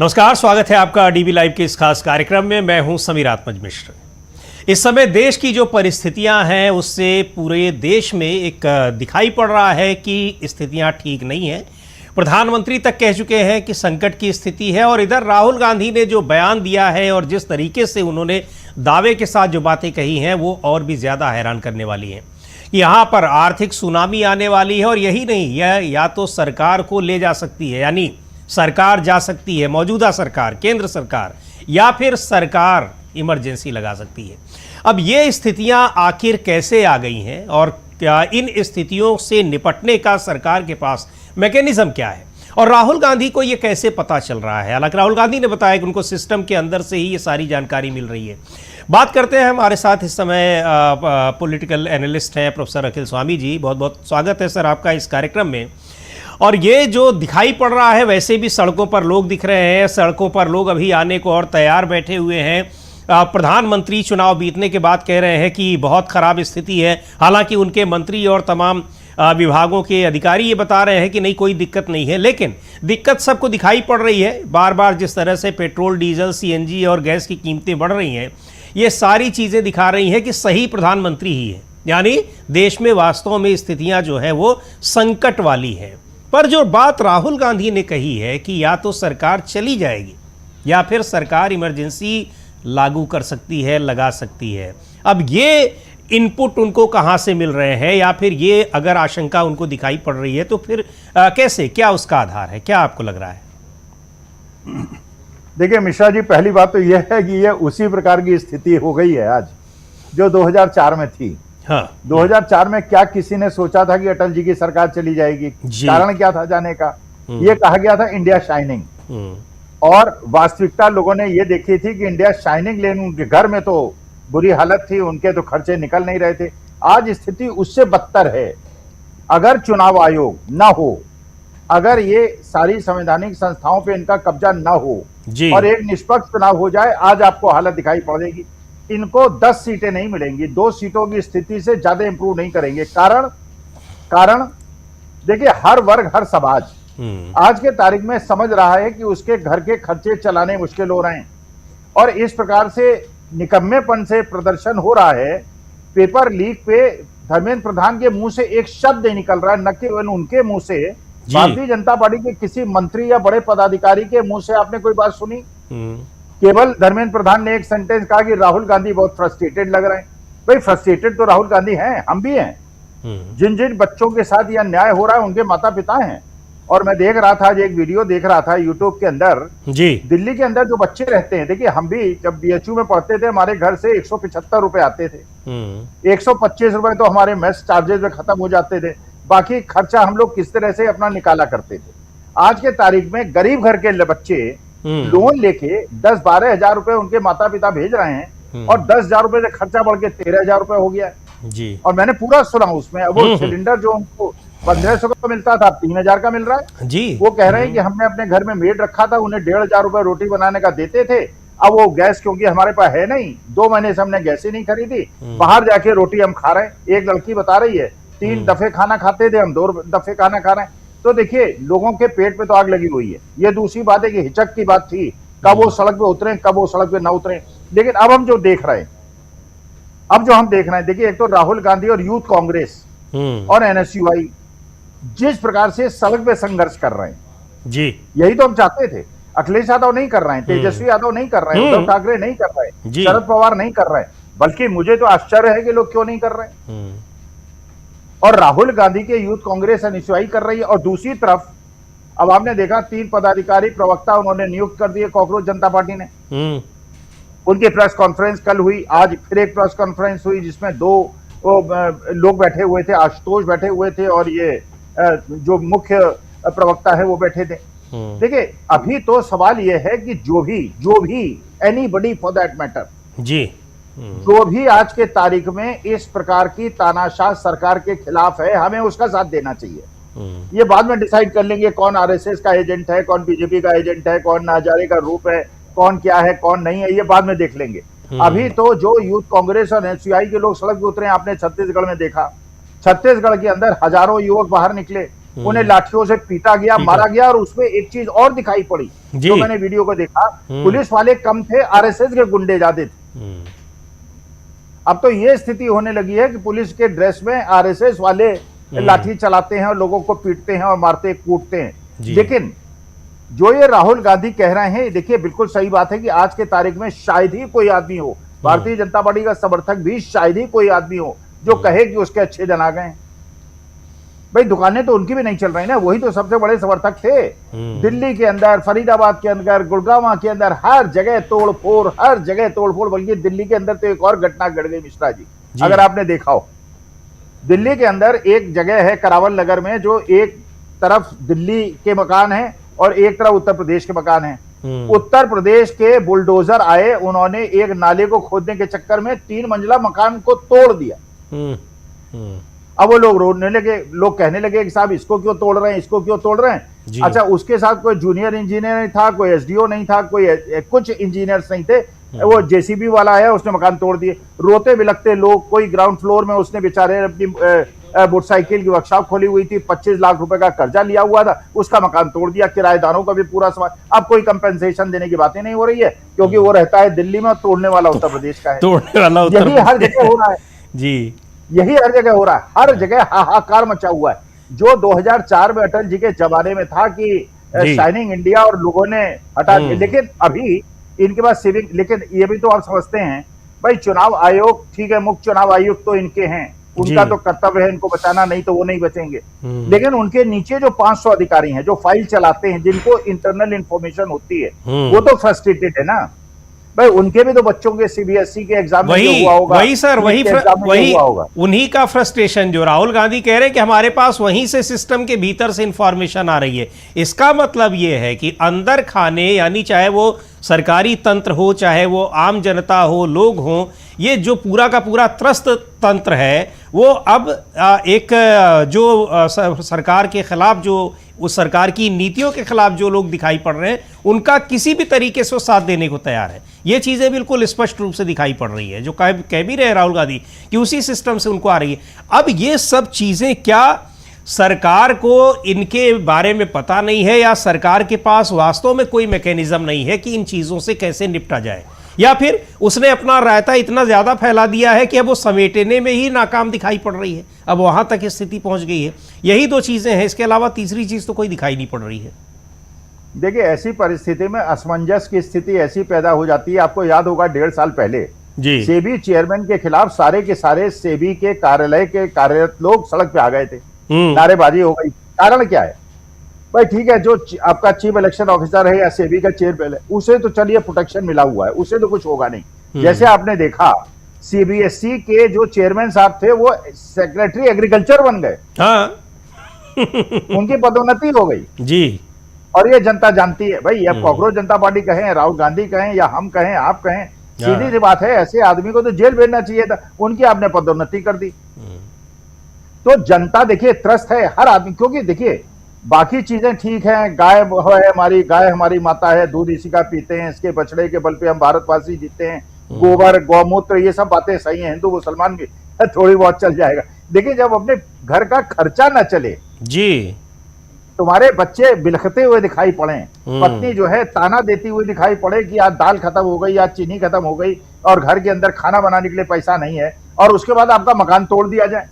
नमस्कार, स्वागत है आपका डीबी लाइव के इस खास कार्यक्रम में। मैं हूं समीर आत्मज मिश्र। इस समय देश की जो परिस्थितियां हैं उससे पूरे देश में एक दिखाई पड़ रहा है कि स्थितियां ठीक नहीं हैं। प्रधानमंत्री तक कह चुके हैं कि संकट की स्थिति है, और इधर राहुल गांधी ने जो बयान दिया है और जिस तरीके से उन्होंने दावे के साथ जो बातें कही हैं वो और भी ज़्यादा हैरान करने वाली हैं। यहाँ पर आर्थिक सुनामी आने वाली है, और यही नहीं, यह या तो सरकार को ले जा सकती है, यानी सरकार जा सकती है, मौजूदा सरकार, केंद्र सरकार, या फिर सरकार इमरजेंसी लगा सकती है। अब ये स्थितियां आखिर कैसे आ गई हैं, और क्या इन स्थितियों से निपटने का सरकार के पास मैकेनिज्म क्या है, और राहुल गांधी को ये कैसे पता चल रहा है? हालांकि राहुल गांधी ने बताया कि उनको सिस्टम के अंदर से ही ये सारी जानकारी मिल रही है। बात करते हैं, हमारे साथ इस समय पॉलिटिकल एनालिस्ट हैं प्रोफेसर अखिल स्वामी जी। बहुत बहुत स्वागत है सर आपका इस कार्यक्रम में। और ये जो दिखाई पड़ रहा है, वैसे भी सड़कों पर लोग दिख रहे हैं, सड़कों पर लोग अभी आने को और तैयार बैठे हुए हैं। प्रधानमंत्री चुनाव बीतने के बाद कह रहे हैं कि बहुत ख़राब स्थिति है, हालांकि उनके मंत्री और तमाम विभागों के अधिकारी ये बता रहे हैं कि नहीं, कोई दिक्कत नहीं है। लेकिन दिक्कत सबको दिखाई पड़ रही है। बार बार जिस तरह से पेट्रोल, डीजल, सीएनजी और गैस की कीमतें बढ़ रही हैं, ये सारी चीज़ें दिखा रही हैं कि सही प्रधानमंत्री ही है, यानी देश में वास्तव में स्थितियाँ जो है वो संकट वाली है। पर जो बात राहुल गांधी ने कही है कि या तो सरकार चली जाएगी या फिर सरकार इमरजेंसी लागू कर सकती है, लगा सकती है। अब ये इनपुट उनको कहाँ से मिल रहे हैं, या फिर ये अगर आशंका उनको दिखाई पड़ रही है तो फिर कैसे, क्या उसका आधार है, क्या आपको लग रहा है? देखिए मिश्रा जी, पहली बात तो यह है कि यह उसी प्रकार की स्थिति हो गई है आज जो 2004 में थी। हाँ, 2004 में क्या किसी ने सोचा था कि अटल जी की सरकार चली जाएगी? कारण क्या था जाने का? ये कहा गया था इंडिया शाइनिंग, और वास्तविकता लोगों ने ये देखी थी कि इंडिया शाइनिंग लेने उनके घर में तो बुरी हालत थी, उनके तो खर्चे निकल नहीं रहे थे। आज स्थिति उससे बदतर है। अगर चुनाव आयोग ना हो, अगर ये सारी संवैधानिक संस्थाओं पे इनका कब्जा ना हो और एक निष्पक्ष चुनाव हो जाए, आज आपको हालत दिखाई पड़ेगी। इनको 10 सीटें नहीं मिलेंगी, 2 सीटों की स्थिति से ज्यादा इंप्रूव नहीं करेंगे। कारण देखिए, हर वर्ग, हर समाज आज के तारीख में समझ रहा है कि उसके घर के खर्चे चलाने मुश्किल हो रहे हैं, और इस प्रकार से निकम्मेपन से प्रदर्शन हो रहा है। पेपर लीक पे धर्मेंद्र प्रधान के मुंह से एक शब्द नहीं निकल रहा है, न केवल उनके मुंह से, भारतीय जनता पार्टी के किसी मंत्री या बड़े पदाधिकारी के मुंह से आपने कोई बात सुनी? केवल धर्मेंद्र प्रधान ने एक सेंटेंस कहा कि राहुल गांधी बहुत फ्रस्ट्रेटेड लग रहे हैं। भाई, फ्रस्ट्रेटेड तो राहुल गांधी हैं, हम भी हैं। जिन जिन बच्चों के साथ यह अन्याय हो रहा है उनके माता पिता हैं। और मैं देख रहा था, आज एक वीडियो देख रहा था यूट्यूब के अंदर, दिल्ली के अंदर जो बच्चे रहते हैं, देखिए हम भी जब बीएचयू में पढ़ते थे, हमारे घर से 175 रुपए आते थे। 125 रुपए तो हमारे मेस चार्जेस में खत्म हो जाते थे, बाकी खर्चा हम लोग किस तरह से अपना निकाला करते थे। आज के तारीख में गरीब घर के बच्चे लोन लेके 10-12 हजार रुपए उनके माता पिता भेज रहे हैं, और 10,000 रुपए से खर्चा बढ़ के 13,000 रुपए हो गया है। और मैंने पूरा सुना उसमें। अब वो सिलेंडर जो उनको 1500 का मिलता था, 3,000 का मिल रहा है जी। वो कह रहे हैं कि हमने अपने घर में मेड रखा था, उन्हें 1,500 रुपए रोटी बनाने का देते थे। अब वो गैस, क्योंकि हमारे पास है नहीं, 2 महीने से हमने गैस ही नहीं खरीदी, बाहर जाके रोटी हम खा रहे हैं। एक लड़की बता रही है 3 दफे खाना खाते थे, हम 2 दफे खाना खा रहे हैं। तो देखिए, लोगों के पेट पे तो आग लगी हुई है। ये दूसरी बात है कि हिचक की बात थी, कब वो सड़क पे उतरे, कब वो सड़क पे ना उतरे। लेकिन अब हम जो देख रहे हैं, देखिए, एक तो राहुल गांधी और यूथ कांग्रेस और एनएसयूआई जिस प्रकार से सड़क पे संघर्ष कर रहे हैं जी, यही तो हम चाहते थे। अखिलेश यादव नहीं कर रहे हैं, तेजस्वी यादव नहीं कर रहे हैं, उद्धव ठाकरे नहीं कर रहे हैं, शरद पवार नहीं कर रहे हैं। बल्कि मुझे तो आश्चर्य है कि लोग क्यों नहीं कर रहे हैं। और राहुल गांधी के यूथ कांग्रेस एनएसयूआई कर रही है। और दूसरी तरफ अब आपने देखा 3 पदाधिकारी प्रवक्ता उन्होंने नियुक्त कर दिए कॉकरोच जनता पार्टी ने। उनकी प्रेस कॉन्फ्रेंस कल हुई, आज फिर एक प्रेस कॉन्फ्रेंस हुई जिसमें 2 लोग बैठे हुए थे, आशुतोष बैठे हुए थे और ये जो मुख्य प्रवक्ता है वो बैठे थे। देखिए, अभी तो सवाल ये है कि जो भी एनीबॉडी फॉर दैट मैटर जी, जो भी आज के तारीख में इस प्रकार की तानाशाह सरकार के खिलाफ है, हमें उसका साथ देना चाहिए। ये बाद में डिसाइड कर लेंगे कौन आरएसएस का एजेंट है, कौन बीजेपी का एजेंट है, कौन हजारे का रूप है, कौन क्या है, कौन नहीं है, ये बाद में देख लेंगे। अभी तो जो यूथ कांग्रेस और एनएसयूआई के लोग सड़क पे उतरे, आपने छत्तीसगढ़ में देखा। छत्तीसगढ़ के अंदर हजारों युवक बाहर निकले, उन्हें लाठियों से पीटा गया, मारा गया। और उसमें एक चीज और दिखाई पड़ी जो मैंने वीडियो को देखा, पुलिस वाले कम थे, आरएसएस के गुंडे ज्यादा थे। अब तो ये स्थिति होने लगी है कि पुलिस के ड्रेस में आरएसएस वाले लाठी चलाते हैं और लोगों को पीटते हैं और मारते कूटते हैं। लेकिन जो ये राहुल गांधी कह रहे हैं, देखिए बिल्कुल सही बात है कि आज के तारीख में शायद ही कोई आदमी हो, भारतीय जनता पार्टी का समर्थक भी शायद ही कोई आदमी हो जो कहे कि उसके अच्छे दिन आ गए। भाई दुकानें तो उनकी भी नहीं चल रही ना, वही तो सबसे बड़े समर्थक थे। दिल्ली के अंदर, फरीदाबाद के अंदर, गुड़गांव के अंदर हर जगह तोड़फोड़, हर जगह तोड़फोड़। बल्कि दिल्ली के अंदर तो एक और घटना घट गई मिश्रा जी, अगर आपने देखा हो। दिल्ली के अंदर एक जगह है करावल नगर में, जो एक तरफ दिल्ली के मकान है और एक तरफ उत्तर प्रदेश के मकान है। उत्तर प्रदेश के बुलडोजर आए, उन्होंने एक नाले को खोदने के चक्कर में 3 मंजिला मकान को तोड़ दिया। अब वो लोग रोने लगे, लोग कहने लगे कि साहब इसको क्यों तोड़ रहे हैं, इसको क्यों तोड़ रहे हैं। अच्छा, उसके साथ कोई जूनियर इंजीनियर नहीं था, कोई एसडीओ नहीं था, कोई कुछ इंजीनियर्स नहीं थे, वो जेसीबी वाला है, उसने मकान तोड़ दिए। रोते बिलखते लोग, कोई ग्राउंड फ्लोर में उसने बेचारे अपनी मोटरसाइकिल की वर्कशॉप खोली हुई थी, 25 लाख रुपए का कर्जा लिया हुआ था, उसका मकान तोड़ दिया, किराएदारों का भी पूरा सामान। अब कोई कंपेंसेशन देने की बातें नहीं हो रही है, क्योंकि वो रहता है दिल्ली में और तोड़ने वाला उत्तर प्रदेश का है। तोड़ने वाला यही हर जगह हो रहा है जी, यही हर जगह हो रहा है, हर जगह हाहाकार मचा हुआ है। जो 2004 में अटल जी के जमाने में था कि शाइनिंग इंडिया और लोगों ने हटा दिया, लेकिन अभी इनके पास सिविक, लेकिन ये भी तो आप समझते हैं भाई, चुनाव आयोग ठीक है, मुख्य चुनाव आयुक्त तो इनके हैं, उनका तो कर्तव्य है इनको बचाना, नहीं तो वो नहीं बचेंगे। लेकिन उनके नीचे जो 500 अधिकारी हैं जो फाइल चलाते हैं, जिनको इंटरनल इंफॉर्मेशन होती है, वो तो फ्रस्ट्रेटेड है ना भाई। उनके भी तो बच्चों के सीबीएसई के एग्जाम में हुआ होगा, वही सर, वही उन्हीं का फ्रस्ट्रेशन जो राहुल गांधी कह रहे हैं कि हमारे पास वहीं से सिस्टम के भीतर से इंफॉर्मेशन आ रही है। इसका मतलब ये है कि अंदर खाने, यानी चाहे वो सरकारी तंत्र हो, चाहे वो आम जनता हो, लोग हों, ये जो पूरा का पूरा त्रस्त तंत्र है, वो अब एक जो सरकार के खिलाफ, जो उस सरकार की नीतियों के खिलाफ जो लोग दिखाई पड़ रहे हैं, उनका किसी भी तरीके से वो साथ देने को तैयार है। ये चीज़ें बिल्कुल स्पष्ट रूप से दिखाई पड़ रही है, जो कह भी रहे राहुल गांधी कि उसी सिस्टम से उनको आ रही है। अब ये सब चीज़ें क्या सरकार को इनके बारे में पता नहीं है, या सरकार के पास वास्तव में कोई मैकेनिज्म नहीं है कि इन चीज़ों से कैसे निपटा जाए, या फिर उसने अपना रायता इतना ज्यादा फैला दिया है कि अब वो समेटने में ही नाकाम दिखाई पड़ रही है, अब वहां तक स्थिति पहुंच गई है। यही 2 चीजें हैं, इसके अलावा तीसरी चीज तो कोई दिखाई नहीं पड़ रही है। देखिए, ऐसी परिस्थिति में असमंजस की स्थिति ऐसी पैदा हो जाती है। आपको याद होगा 1.5 साल पहले जी, सेबी चेयरमैन के खिलाफ सारे के सारे सेबी के कार्यालय के कार्यरत लोग सड़क पे आ गए थे, नारेबाजी हो गई। कारण क्या है भाई? ठीक है, जो आपका चीफ इलेक्शन ऑफिसर है या सेबी का चेयरमैन है, उसे तो चलिए प्रोटेक्शन मिला हुआ है, उसे तो कुछ होगा नहीं। जैसे आपने देखा सीबीएसई के जो चेयरमैन साहब थे, वो सेक्रेटरी एग्रीकल्चर बन गए, हाँ। उनकी पदोन्नति हो गई जी, और ये जनता जानती है भाई। अब कॉकरोच जनता पार्टी कहें, राहुल गांधी कहें, या हम कहें, आप कहें, सीधी सी बात है, ऐसे आदमी को तो जेल भेजना चाहिए था, उनकी आपने पदोन्नति कर दी। तो जनता देखिए त्रस्त है, हर आदमी, क्योंकि देखिए बाकी चीजें ठीक हैं, गाय है गाय हमारी माता है, दूध इसी का पीते हैं, इसके बछड़े के बल पे हम भारतवासी जीते हैं, गोबर गौमूत्र ये सब बातें सही हैं, हिंदू मुसलमान भी थोड़ी बहुत चल जाएगा। देखिए, जब अपने घर का खर्चा न चले जी, तुम्हारे बच्चे बिलखते हुए दिखाई पड़े, पत्नी जो है ताना देती हुई दिखाई पड़े कि आज दाल खत्म हो गई, आज चीनी खत्म हो गई, और घर के अंदर खाना बनाने के लिए पैसा नहीं है, और उसके बाद आपका मकान तोड़ दिया जाए।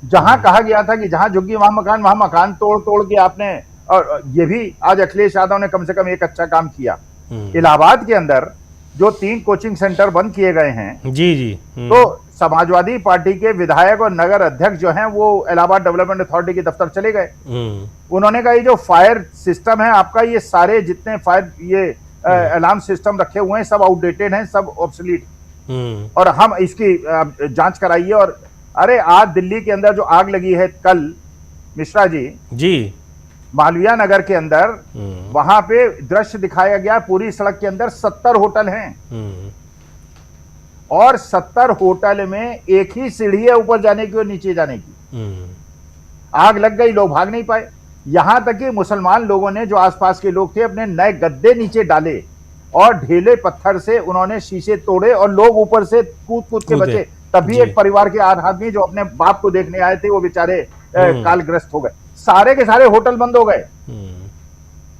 जहां कहा गया था कि जहां झुग्गी वहां मकान तोड़ के आपने, और ये भी आज अखिलेश यादव ने कम से कम एक अच्छा काम किया। इलाहाबाद के अंदर जो 3 कोचिंग सेंटर बंद किए गए हैं जी, तो समाजवादी पार्टी के विधायक और नगर अध्यक्ष जो हैं, वो इलाहाबाद डेवलपमेंट अथॉरिटी के दफ्तर चले गए। उन्होंने कहा ये जो फायर सिस्टम है आपका, ये सारे जितने फायर ये अलार्म सिस्टम रखे हुए हैं, सब आउटडेटेड हैं, सब ऑब्सोलीट, और हम इसकी जांच कराइए। और अरे आज दिल्ली के अंदर जो आग लगी है कल मिश्रा जी मालवीय नगर के अंदर, वहां पे दृश्य दिखाया गया, पूरी सड़क के अंदर 70 होटल हैं, और 70 होटल में एक ही सीढ़ी है ऊपर जाने की और नीचे जाने की। आग लग गई, लोग भाग नहीं पाए। यहां तक कि मुसलमान लोगों ने, जो आसपास के लोग थे, अपने नए गद्दे नीचे डाले और ढेले पत्थर से उन्होंने शीशे तोड़े, और लोग ऊपर से कूद के बचे। तभी एक परिवार के 8 आदमी जो अपने बाप को देखने आए थे, वो बेचारे कालग्रस्त हो गए। सारे के सारे होटल बंद हो गए।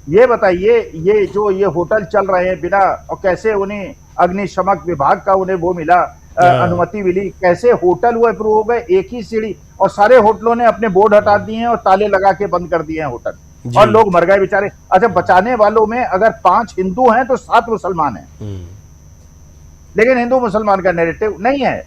ये बताइए, ये होटल चल रहे हैं बिना, और कैसे उन्हें अग्निशमक विभाग का उन्हें वो मिला, अनुमति मिली, कैसे होटल वो अप्रूव हो गए? एक ही सीढ़ी, और सारे होटलों ने अपने बोर्ड हटा दिए हैं और ताले लगा के बंद कर दिए हैं होटल, और लोग मर गए बेचारे। अच्छा, बचाने वालों में अगर 5 हिंदू हैं तो 7 मुसलमान हैं, लेकिन हिंदू मुसलमान का नैरेटिव नहीं है,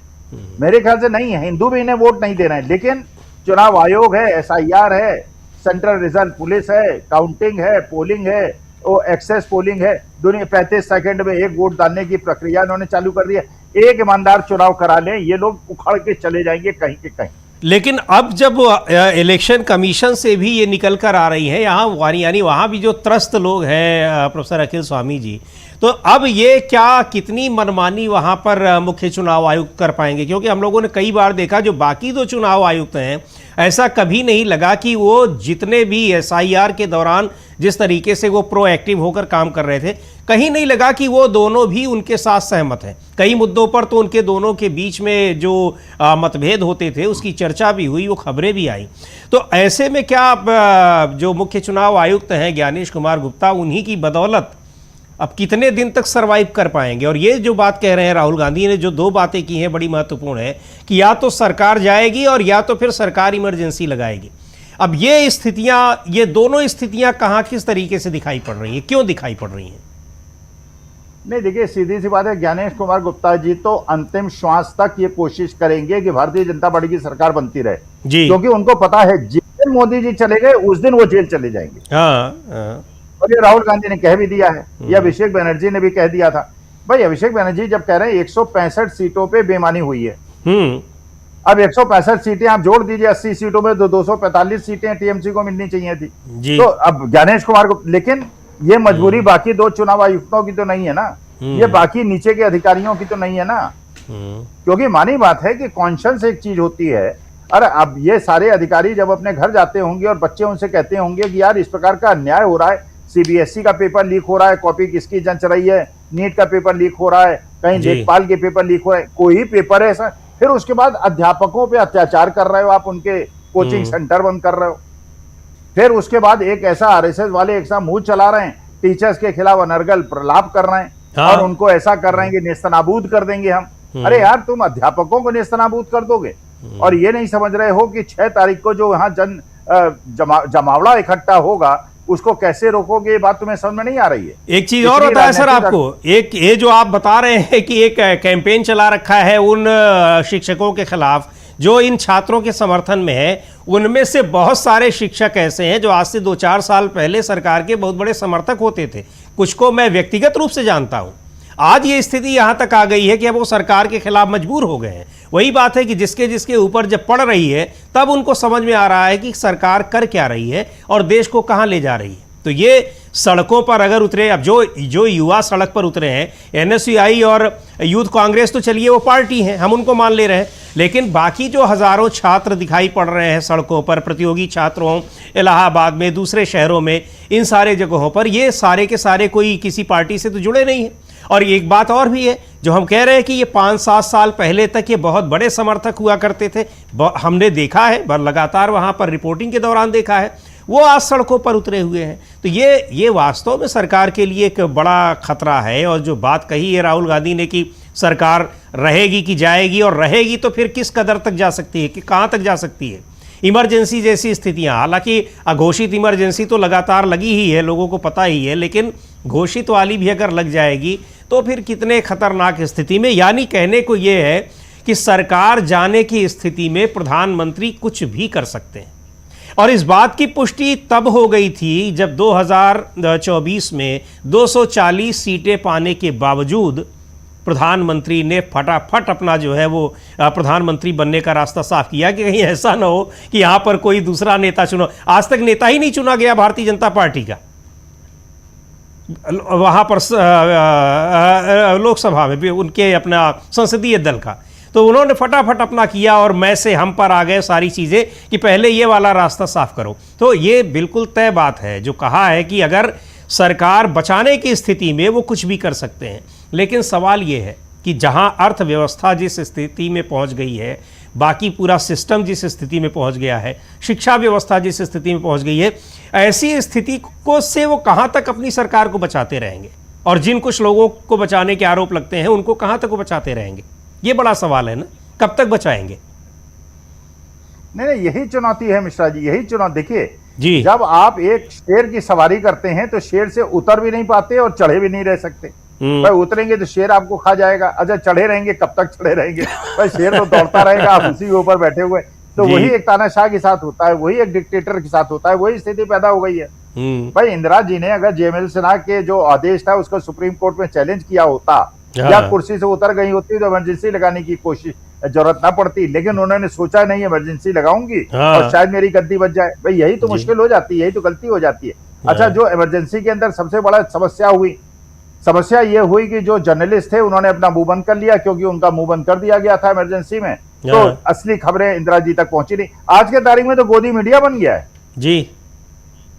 मेरे ख्याल से नहीं है। हिंदू भी इन्हें वोट नहीं दे रहे हैं, लेकिन चुनाव आयोग है, SIR है, सेंट्रल रिजर्व पुलिस है, काउंटिंग है, पोलिंग है, वो एक्सेस पोलिंग है, दुनिया 35 सेकंड में एक वोट डालने की प्रक्रिया इन्होंने चालू कर दी है। एक ईमानदार चुनाव करा लें, ये लोग उखड़ के चले जाएंगे कहीं के कहीं। लेकिन अब जब इलेक्शन कमीशन से भी ये निकल कर आ रही है यहाँ, यानी वहाँ भी जो त्रस्त लोग हैं प्रोफेसर अखिल स्वामी जी, तो अब ये क्या कितनी मनमानी वहाँ पर मुख्य चुनाव आयुक्त कर पाएंगे? क्योंकि हम लोगों ने कई बार देखा जो बाकी दो चुनाव आयुक्त हैं, ऐसा कभी नहीं लगा कि वो जितने भी SIR के दौरान जिस तरीके से वो प्रोएक्टिव होकर काम कर रहे थे, कहीं नहीं लगा कि वो दोनों भी उनके साथ सहमत हैं। कई मुद्दों पर तो उनके दोनों के बीच में जो मतभेद होते थे उसकी चर्चा भी हुई, वो खबरें भी आई। तो ऐसे में क्या जो मुख्य चुनाव आयुक्त हैं ज्ञानेश कुमार गुप्ता, उन्हीं की बदौलत अब कितने दिन तक सरवाइव कर पाएंगे? और ये जो बात कह रहे हैं राहुल गांधी ने, जो 2 बातें की हैं बड़ी महत्वपूर्ण है कि या तो सरकार जाएगी और या तो फिर सरकार इमरजेंसी लगाएगी। अब ये स्थितियां, ये दोनों स्थितियां कहां किस तरीके से दिखाई पड़ रही हैं, क्यों दिखाई पड़ रही हैं? नहीं, देखिए, सीधी सी बात है, ज्ञानेश कुमार गुप्ता जी तो अंतिम श्वास तक ये कोशिश करेंगे कि भारतीय जनता पार्टी की सरकार बनती रहे जी, क्योंकि उनको पता है जिस दिन मोदी जी चले गए उस दिन वो जेल चले जाएंगे। हाँ। और ये राहुल गांधी ने कह भी दिया है, ये अभिषेक बनर्जी ने भी कह दिया था। भाई, अभिषेक बनर्जी जब कह रहे हैं 165 सीटों पे बेईमानी हुई है, अब 165 सीटें आप जोड़ दीजिए 80 सीटों में, 245 सीटें TMC को मिलनी चाहिए थी जी। तो अब ज्ञानेश कुमार को, लेकिन ये मजबूरी बाकी 2 चुनाव आयुक्तों की तो नहीं है ना, ये बाकी नीचे के अधिकारियों की तो नहीं है ना, क्योंकि मानी बात है कि कॉन्शियस एक चीज होती है। अरे अब ये सारे अधिकारी जब अपने घर जाते होंगे और बच्चे उनसे कहते होंगे कि यार इस प्रकार का अन्याय हो रहा है, CBSE का पेपर लीक हो रहा है, कॉपी किसकी जंच रही है, नीट का पेपर लीक हो रहा है, कहीं लेखपाल के पेपर लीक हो रहे हैं, कोई पेपर है ऐसा, फिर उसके बाद अध्यापकों पे अत्याचार कर रहे हो आप, उनके कोचिंग सेंटर बंद कर रहे हो, फिर उसके बाद एक ऐसा RSS वाले एक सा मुंह चला रहे हैं, टीचर्स के खिलाफ अनर्गल प्रलाप कर रहे हैं और उनको ऐसा कर रहे हैं कि नेस्तनाबूद कर देंगे हम। अरे यार, तुम अध्यापकों को नेस्तनाबूद कर दोगे और ये नहीं समझ रहे हो कि 6 तारीख को जो यहाँ जमावड़ा इकट्ठा होगा उसको कैसे रोकोगे? ये बात तुम्हें समझ में नहीं आ रही है। एक चीज और बता है सर आपको, एक ये जो आप बता रहे हैं कि एक कैंपेन चला रखा है उन शिक्षकों के खिलाफ जो इन छात्रों के समर्थन में है, उनमें से बहुत सारे शिक्षक ऐसे हैं जो आज से 2-4 साल पहले सरकार के बहुत बड़े समर्थक होते थे। कुछ को मैं व्यक्तिगत रूप से जानता हूं। आज ये स्थिति यहां तक आ गई है कि अब वो सरकार के खिलाफ मजबूर हो गए हैं। वही बात है कि जिसके ऊपर जब पड़ रही है तब उनको समझ में आ रहा है कि सरकार कर क्या रही है और देश को कहां ले जा रही है। तो ये सड़कों पर अगर उतरे, अब जो युवा सड़क पर उतरे हैं, NSUI और यूथ कांग्रेस तो चलिए वो पार्टी हैं, हम उनको मान ले रहे हैं, लेकिन बाकी जो हजारों छात्र दिखाई पड़ रहे हैं सड़कों पर, प्रतियोगी छात्रों इलाहाबाद में, दूसरे शहरों में, इन सारे जगहों पर, ये सारे के सारे कोई किसी पार्टी से तो जुड़े नहीं हैं। और एक बात और भी है, जो हम कह रहे हैं कि ये 5-7 साल पहले तक ये बहुत बड़े समर्थक हुआ करते थे, हमने देखा है, लगातार वहाँ पर रिपोर्टिंग के दौरान देखा है, वो आज सड़कों पर उतरे हुए हैं। तो ये वास्तव में सरकार के लिए एक बड़ा खतरा है। और जो बात कही है राहुल गांधी ने कि सरकार रहेगी कि जाएगी, और रहेगी तो फिर किस कदर तक जा सकती है, कि कहाँ तक जा सकती है। इमरजेंसी जैसी स्थितियां, हालांकि अघोषित इमरजेंसी तो लगातार लगी ही है, लोगों को पता ही है, लेकिन घोषित वाली भी अगर लग जाएगी तो फिर कितने खतरनाक स्थिति में। यानी कहने को ये है कि सरकार जाने की स्थिति में प्रधानमंत्री कुछ भी कर सकते हैं। और इस बात की पुष्टि तब हो गई थी जब 2024 में 240 सीटें पाने के बावजूद प्रधानमंत्री ने फटाफट अपना जो है वो प्रधानमंत्री बनने का रास्ता साफ किया कि कहीं ऐसा ना हो कि यहाँ पर कोई दूसरा नेता चुनो। आज तक नेता ही नहीं चुना गया भारतीय जनता पार्टी का वहाँ पर लोकसभा में भी, उनके अपना संसदीय दल का। तो उन्होंने फटाफट अपना किया और मैं से हम पर आ गए सारी चीज़ें कि पहले ये वाला रास्ता साफ करो। तो ये बिल्कुल तय बात है जो कहा है कि अगर सरकार बचाने की स्थिति में वो कुछ भी कर सकते हैं। लेकिन सवाल ये है कि जहां अर्थव्यवस्था जिस स्थिति में पहुंच गई है बाकी पूरा सिस्टम जिस स्थिति में पहुंच गया है, शिक्षा व्यवस्था जिस स्थिति में पहुंच गई है, ऐसी स्थिति को से वो कहां तक अपनी सरकार को बचाते रहेंगे, और जिन कुछ लोगों को बचाने के आरोप लगते हैं उनको कहां तक वो बचाते रहेंगे, ये बड़ा सवाल है ना, कब तक बचाएंगे? नहीं, यही चुनौती है मिश्रा जी, यही चुनौती। देखिए जी, जब आप एक शेर की सवारी करते हैं तो शेर से उतर भी नहीं पाते और चढ़े भी नहीं रह सकते। भाई उतरेंगे तो शेर आपको खा जाएगा, अच्छा चढ़े रहेंगे, कब तक चढ़े रहेंगे? भाई शेर तो दौड़ता रहेगा, आप उसी के ऊपर बैठे हुए। तो वही एक तानाशाह के साथ होता है, वही एक डिक्टेटर के साथ होता है, वही स्थिति पैदा हो गई है। भाई इंदिरा जी ने अगर जेएमएल सिन्हा के जो आदेश था उसको सुप्रीम कोर्ट में चैलेंज किया होता या कुर्सी से उतर गई होती तो इमरजेंसी लगाने की कोशिश जरूरत ना पड़ती, लेकिन उन्होंने सोचा नहीं इमरजेंसी लगाऊंगी और शायद मेरी गद्दी बच जाए। भाई यही तो मुश्किल हो जाती है, यही तो गलती हो जाती है। अच्छा, जो इमरजेंसी के अंदर सबसे बड़ा समस्या ये हुई कि जो जर्नलिस्ट थे उन्होंने अपना मुंह बंद कर लिया, क्योंकि उनका मुंह बंद कर दिया गया था इमरजेंसी में, तो असली खबरें इंदिरा जी तक पहुंची नहीं। आज के तारीख में तो गोदी मीडिया बन गया है जी।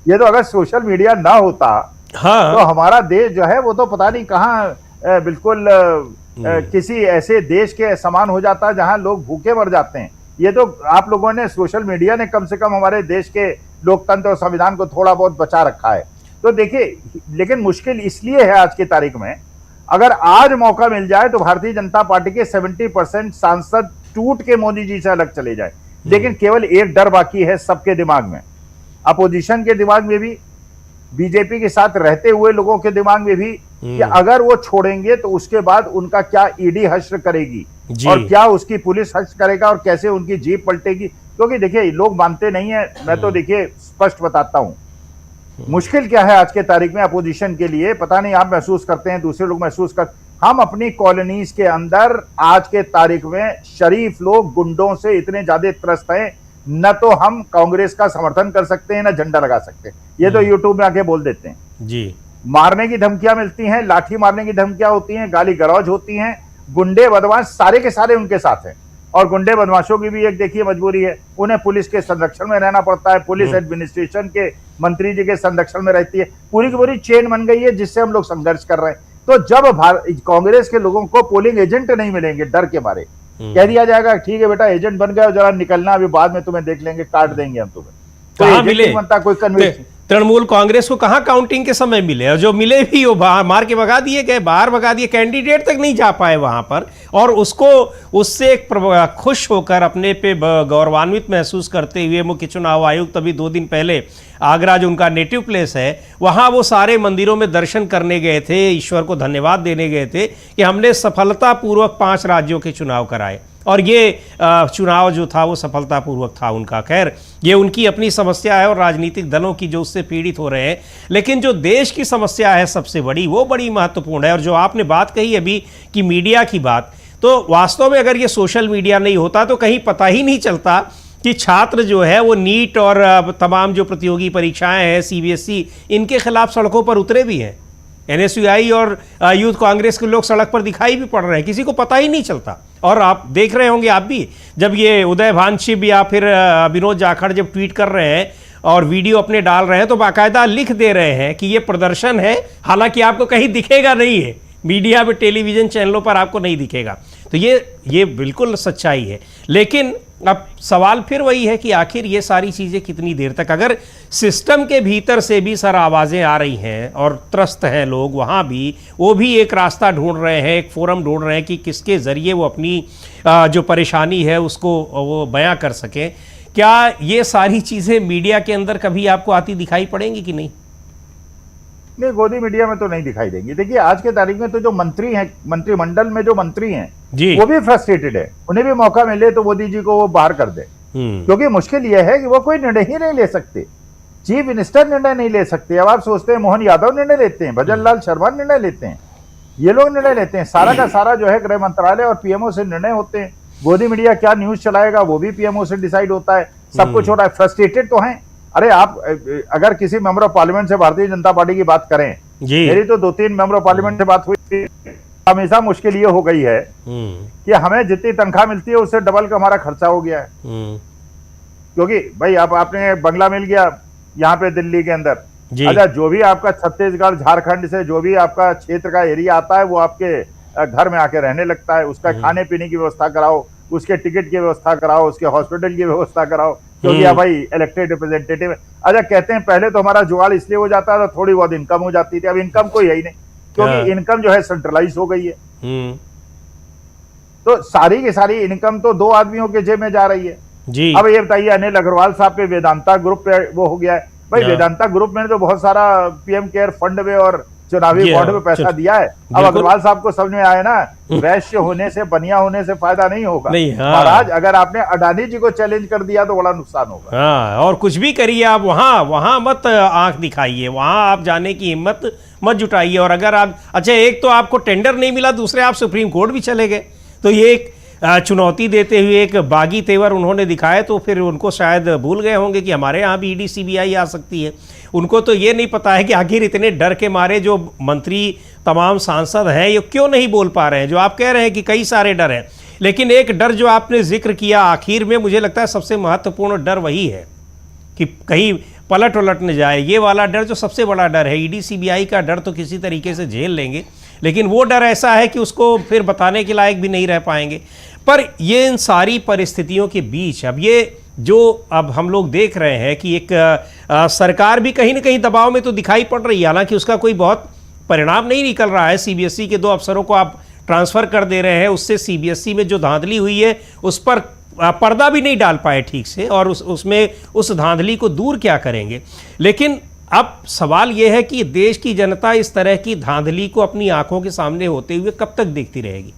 ये तो अगर सोशल मीडिया ना होता तो हमारा देश जो है वो तो पता नहीं कहाँ बिल्कुल किसी ऐसे देश के समान हो जाता जहां लोग भूखे मर जाते हैं। ये तो आप लोगों ने, सोशल मीडिया ने कम से कम हमारे देश के लोकतंत्र और संविधान को थोड़ा बहुत बचा रखा है। तो देखिए, लेकिन मुश्किल इसलिए है आज की तारीख में, अगर आज मौका मिल जाए तो भारतीय जनता पार्टी के 70% सांसद टूट के मोदी जी से अलग चले जाए, लेकिन केवल एक डर बाकी है सबके दिमाग में, अपोजिशन के दिमाग में भी, बीजेपी के साथ रहते हुए लोगों के दिमाग में भी, कि अगर वो छोड़ेंगे तो उसके बाद उनका क्या ईडी हश्र करेगी और क्या उसकी पुलिस हश्र करेगा और कैसे उनकी जीप पलटेगी। क्योंकि देखिए लोग मानते नहीं है, मैं तो देखिए स्पष्ट बताता हूं मुश्किल क्या है आज के तारीख में अपोजिशन के लिए। पता नहीं आप महसूस करते हैं, दूसरे लोग महसूस कर, हम अपनी कॉलोनीज के अंदर आज के तारीख में शरीफ लोग गुंडों से इतने ज्यादा त्रस्त हैं, न तो हम कांग्रेस का समर्थन कर सकते हैं, न झंडा लगा सकते हैं। ये तो यूट्यूब में आके बोल देते हैं जी। मारने की धमकियां मिलती हैं, लाठी मारने की धमकियां होती हैं, गाली गलौज होती हैं, गुंडे बदमाश सारे के सारे उनके साथ हैं। और गुंडे बदमाशों की भी एक देखिए मजबूरी है, उन्हें पुलिस के संरक्षण में रहना पड़ता है, पुलिस एडमिनिस्ट्रेशन के मंत्री जी के संरक्षण में रहती है, पूरी की पूरी चेन बन गई है जिससे हम लोग संघर्ष कर रहे हैं। तो जब कांग्रेस के लोगों को पोलिंग एजेंट नहीं मिलेंगे, डर के मारे कह दिया जाएगा ठीक है बेटा एजेंट बन गए, जरा निकलना, अभी बाद में तुम्हें देख लेंगे, काट देंगे हम तुम्हें, तो मिले बनता कोई कन्विंस। तृणमूल कांग्रेस को कहां काउंटिंग के समय मिले, और जो मिले भी वो मार के भगा दिए गए, बाहर भगा दिए, कैंडिडेट तक नहीं जा पाए वहां पर। और उसको उससे खुश होकर अपने पे गौरवान्वित महसूस करते हुए मुख्य चुनाव आयुक्त अभी 2 दिन पहले आगरा जो उनका नेटिव प्लेस है वहां वो सारे मंदिरों में दर्शन करने गए थे, ईश्वर को धन्यवाद देने गए थे कि हमने सफलतापूर्वक 5 राज्यों के चुनाव कराए और ये चुनाव जो था वो सफलतापूर्वक था उनका। खैर ये उनकी अपनी समस्या है और राजनीतिक दलों की जो उससे पीड़ित हो रहे हैं, लेकिन जो देश की समस्या है सबसे बड़ी, वो बड़ी महत्वपूर्ण है। और जो आपने बात कही अभी कि मीडिया की बात, तो वास्तव में अगर ये सोशल मीडिया नहीं होता तो कहीं पता ही नहीं चलता कि छात्र जो है वो नीट और तमाम जो प्रतियोगी परीक्षाएं हैं सीबीएसई, इनके खिलाफ सड़कों पर उतरे भी हैं। एनएसयूआई और यूथ कांग्रेस के लोग सड़क पर दिखाई भी पड़ रहे हैं, किसी को पता ही नहीं चलता। और आप देख रहे होंगे आप भी, जब ये उदय भानशिव या फिर विनोद जाखड़ जब ट्वीट कर रहे हैं और वीडियो अपने डाल रहे हैं तो बाकायदा लिख दे रहे हैं कि ये प्रदर्शन है, हालांकि आपको कहीं दिखेगा नहीं है, मीडिया में टेलीविजन चैनलों पर आपको नहीं दिखेगा। तो ये बिल्कुल सच्चाई है। लेकिन अब सवाल फिर वही है कि आखिर ये सारी चीज़ें कितनी देर तक, अगर सिस्टम के भीतर से भी सर आवाज़ें आ रही हैं और त्रस्त हैं लोग, वहाँ भी वो भी एक रास्ता ढूंढ रहे हैं, एक फोरम ढूंढ रहे हैं कि किसके ज़रिए वो अपनी जो परेशानी है उसको वो बयां कर सकें। क्या ये सारी चीज़ें मीडिया के अंदर कभी आपको आती दिखाई पड़ेंगी कि नहीं? नहीं, गोदी मीडिया में तो नहीं दिखाई देंगी। देखिए आज के तारीख में तो जो मंत्री हैं, मंत्रिमंडल में जो मंत्री हैं वो भी फ्रस्ट्रेटेड है, उन्हें भी मौका मिले तो मोदी जी को वो बाहर कर दे, क्योंकि मुश्किल ये है कि वो कोई निर्णय ही नहीं ले सकते, चीफ मिनिस्टर निर्णय नहीं ले सकते। अब आप सोचते हैं मोहन यादव निर्णय लेते हैं, भजन लाल शर्मा निर्णय लेते हैं, ये लोग निर्णय लेते हैं, सारा का सारा जो है गृह मंत्रालय और पीएमओ से निर्णय होते हैं। गोदी मीडिया क्या न्यूज चलाएगा वो भी पीएमओ से डिसाइड होता है, सब कुछ होता है। फ्रस्ट्रेटेड तो है। अरे आप अगर किसी मेंबर ऑफ पार्लियामेंट से भारतीय जनता पार्टी की बात करें, मेरी तो 2-3 मेंबर ऑफ पार्लियामेंट से बात हुई, हमेशा मुश्किल ये हो गई है कि हमें जितनी तनख्वाह मिलती है उससे डबल का हमारा खर्चा हो गया है। क्योंकि भाई आपने बंगला मिल गया यहाँ पे दिल्ली के अंदर, अच्छा जो भी आपका छत्तीसगढ़ झारखंड से जो भी आपका क्षेत्र का एरिया आता है वो आपके घर में आके रहने लगता है, उसका खाने पीने की व्यवस्था कराओ, उसके टिकट की व्यवस्था कराओ, उसके हॉस्पिटल की व्यवस्था कराओ, क्योंकि अब भाई इलेक्टेड रिप्रेजेंटेटिव। अच्छा, कहते हैं पहले तो हमारा जुगाड़ इसलिए हो जाता था, थोड़ी बहुत इनकम हो जाती थी, अब इनकम कोई है ही नहीं, क्योंकि इनकम जो है सेंट्रलाइज हो गई है। तो सारी की सारी इनकम तो दो आदमियों के जेब में जा रही है जी। अब ये बताइए, अनिल अग्रवाल साहब पे वेदांता ग्रुप पे वो हो गया है भाई, वेदांता ग्रुप में तो बहुत सारा पीएम केयर फंड में और चुनावी बॉन्ड में पैसा दिया है। अब अग्रवाल साहब को समझ में आया ना, वैश्य होने से, बनिया होने से फायदा नहीं होगा। महाराज, अगर आपने अडानी जी को चैलेंज कर दिया तो बड़ा नुकसान होगा। हाँ, और कुछ भी करिए आप, वहां मत आंख दिखाइए, वहां आप जाने की हिम्मत मत जुटाइए। और अगर आप, अच्छा, एक तो आपको टेंडर नहीं मिला, दूसरे आप सुप्रीम कोर्ट भी चले गए, तो ये एक चुनौती देते हुए एक बागी तेवर उन्होंने दिखाए, तो फिर उनको शायद भूल गए होंगे कि हमारे यहाँ भी ईडी सीबीआई आ सकती है। उनको तो ये नहीं पता है कि आखिर इतने डर के मारे जो मंत्री, तमाम सांसद हैं, ये क्यों नहीं बोल पा रहे हैं। जो आप कह रहे हैं कि कई सारे डर हैं, लेकिन एक डर जो आपने जिक्र किया आखिर में, मुझे लगता है सबसे महत्वपूर्ण डर वही है कि कहीं पलट उलट न जाए। ये वाला डर जो सबसे बड़ा डर है। ईडी सीबीआई का डर तो किसी तरीके से झेल लेंगे, लेकिन वो डर ऐसा है कि उसको फिर बताने के लायक भी नहीं रह पाएंगे। पर ये इन सारी परिस्थितियों के बीच अब ये जो अब हम लोग देख रहे हैं कि एक सरकार भी कहीं ना कहीं दबाव में तो दिखाई पड़ रही है, हालांकि उसका कोई बहुत परिणाम नहीं निकल रहा है। सीबीएसई के 2 अफसरों को आप ट्रांसफ़र कर दे रहे हैं, उससे सीबीएसई में जो धांधली हुई है उस पर पर्दा भी नहीं डाल पाए ठीक से, और उसमें उस धांधली को दूर क्या करेंगे। लेकिन अब सवाल यह है कि देश की जनता इस तरह की धांधली को अपनी आंखों के सामने होते हुए कब तक देखती रहेगी?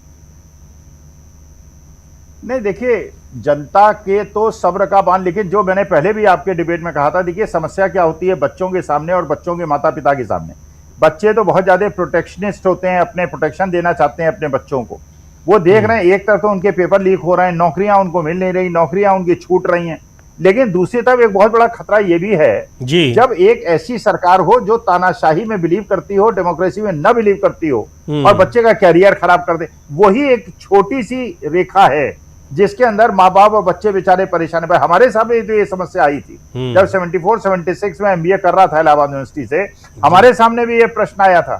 नहीं, देखिए, जनता के तो सब्र का बांध, लेकिन जो मैंने पहले भी आपके डिबेट में कहा था, देखिए समस्या क्या होती है बच्चों के सामने और बच्चों के माता पिता के सामने। बच्चे तो बहुत ज्यादा प्रोटेक्शनिस्ट होते हैं, अपने प्रोटेक्शन देना चाहते हैं अपने बच्चों को। वो देख रहे हैं एक तरफ तो उनके पेपर लीक हो रहे हैं, नौकरियां उनको मिल नहीं रही, नौकरियां उनकी छूट रही हैं, लेकिन दूसरी तरफ एक बहुत बड़ा खतरा ये भी है जी, जब एक ऐसी सरकार हो जो तानाशाही में बिलीव करती हो, डेमोक्रेसी में न बिलीव करती हो, और बच्चे का कैरियर खराब कर दे। वही एक छोटी सी रेखा है जिसके अंदर माँ बाप और बच्चे बेचारे परेशान है। हमारे सामने तो ये समस्या आई थी जब 74-76 में एमबीए कर रहा था इलाहाबाद यूनिवर्सिटी से, हमारे सामने भी ये प्रश्न आया था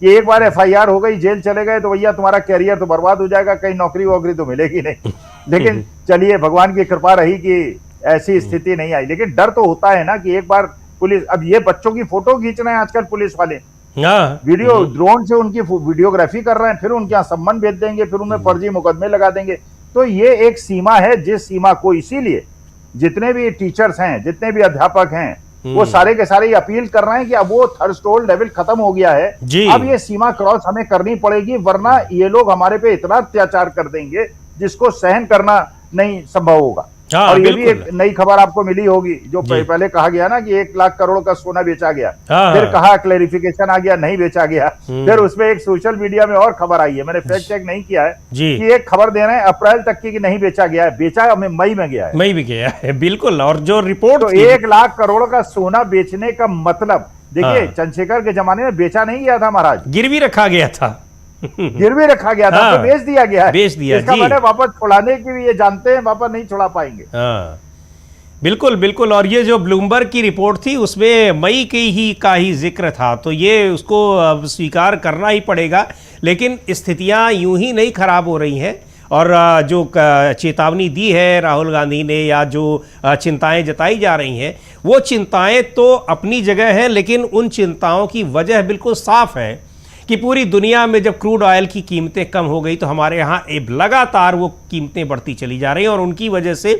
कि एक बार एफआईआर हो गई, जेल चले गए तो भैया तुम्हारा कैरियर तो बर्बाद हो जाएगा, कहीं नौकरी वोकरी तो मिलेगी नहीं। लेकिन चलिए, भगवान की कृपा रही कि ऐसी स्थिति नहीं आई। लेकिन डर तो होता है ना कि एक बार पुलिस, अब ये बच्चों की फोटो खींच रहे हैं आजकल पुलिस वाले, वीडियो ड्रोन से उनकी वीडियोग्राफी कर रहे हैं, फिर उनके यहाँ सम्मन भेज देंगे, फिर उनमें फर्जी मुकदमे लगा देंगे। तो ये एक सीमा है, जिस सीमा को इसीलिए जितने भी टीचर्स हैं, जितने भी अध्यापक हैं, वो सारे के सारे अपील कर रहे हैं कि अब वो थर्स्टोल्ड लेवल खत्म हो गया है, अब ये सीमा क्रॉस हमें करनी पड़ेगी, वरना ये लोग हमारे पे इतना अत्याचार कर देंगे जिसको सहन करना नहीं संभव होगा। और ये भी एक नई खबर आपको मिली होगी, जो पहले कहा गया ना कि 1 लाख करोड़ का सोना बेचा गया, फिर कहा क्लैरिफिकेशन आ गया, नहीं बेचा गया। फिर उसमें एक सोशल मीडिया में और खबर आई है, मैंने फैक्ट चेक नहीं किया है, कि एक खबर दे रहे हैं अप्रैल तक की कि नहीं बेचा गया है, बेचा मई में गया है, मई में गया है, बिल्कुल। और जो रिपोर्ट तो 1 लाख करोड़ का सोना बेचने का मतलब, देखिए चंद्रशेखर के जमाने में बेचा नहीं गया था महाराज, गिरवी रखा गया था, गिरवी रखा गया था, तो बेच दिया गया है, बेच दिया। इसका मतलब वापस छुड़ाने की भी ये जानते हैं, वापस नहीं छुड़ा पाएंगे। बिल्कुल बिल्कुल। और ये जो ब्लूमबर्ग की रिपोर्ट थी उसमें मई का ही जिक्र था, तो ये उसको स्वीकार करना ही पड़ेगा। लेकिन स्थितियां यूं ही नहीं खराब हो रही हैं, और जो चेतावनी दी है राहुल गांधी ने, या जो चिंताएं जताई जा रही हैं, वो चिंताएं तो अपनी जगह हैं, लेकिन उन चिंताओं की वजह बिल्कुल साफ है कि पूरी दुनिया में जब क्रूड ऑयल की कीमतें कम हो गई तो हमारे यहाँ लगातार वो कीमतें बढ़ती चली जा रही हैं, और उनकी वजह से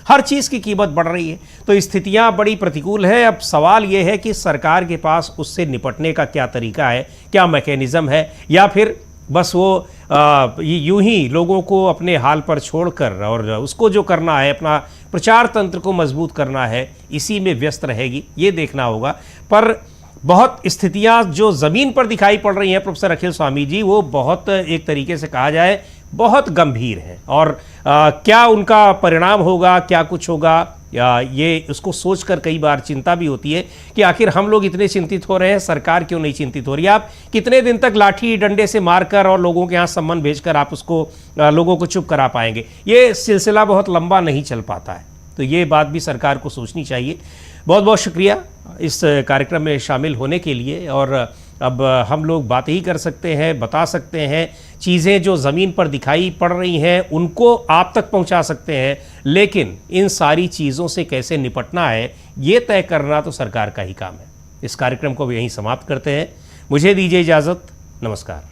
हर चीज़ की कीमत बढ़ रही है। तो स्थितियाँ बड़ी प्रतिकूल है। अब सवाल ये है कि सरकार के पास उससे निपटने का क्या तरीका है, क्या मैकेनिज़्म है, या फिर बस वो यूं ही लोगों को अपने हाल पर छोड़कर, और उसको जो करना है, अपना प्रचार तंत्र को मजबूत करना है, इसी में व्यस्त रहेगी, ये देखना होगा। पर बहुत स्थितियां जो ज़मीन पर दिखाई पड़ रही हैं प्रोफेसर अखिल स्वामी जी, वो बहुत, एक तरीके से कहा जाए, बहुत गंभीर हैं। और क्या उनका परिणाम होगा, क्या कुछ होगा, या ये उसको सोचकर कई बार चिंता भी होती है कि आखिर हम लोग इतने चिंतित हो रहे हैं, सरकार क्यों नहीं चिंतित हो रही है। आप कितने दिन तक लाठी डंडे से मारकर और लोगों के यहाँ सम्मन भेजकर आप उसको लोगों को चुप करा पाएंगे? ये सिलसिला बहुत लंबा नहीं चल पाता है। तो ये बात भी सरकार को सोचनी चाहिए। बहुत बहुत शुक्रिया इस कार्यक्रम में शामिल होने के लिए, और अब हम लोग बात ही कर सकते हैं, बता सकते हैं, चीज़ें जो ज़मीन पर दिखाई पड़ रही हैं उनको आप तक पहुंचा सकते हैं, लेकिन इन सारी चीज़ों से कैसे निपटना है ये तय करना तो सरकार का ही काम है। इस कार्यक्रम को भी यहीं समाप्त करते हैं। मुझे दीजिए इजाज़त। नमस्कार।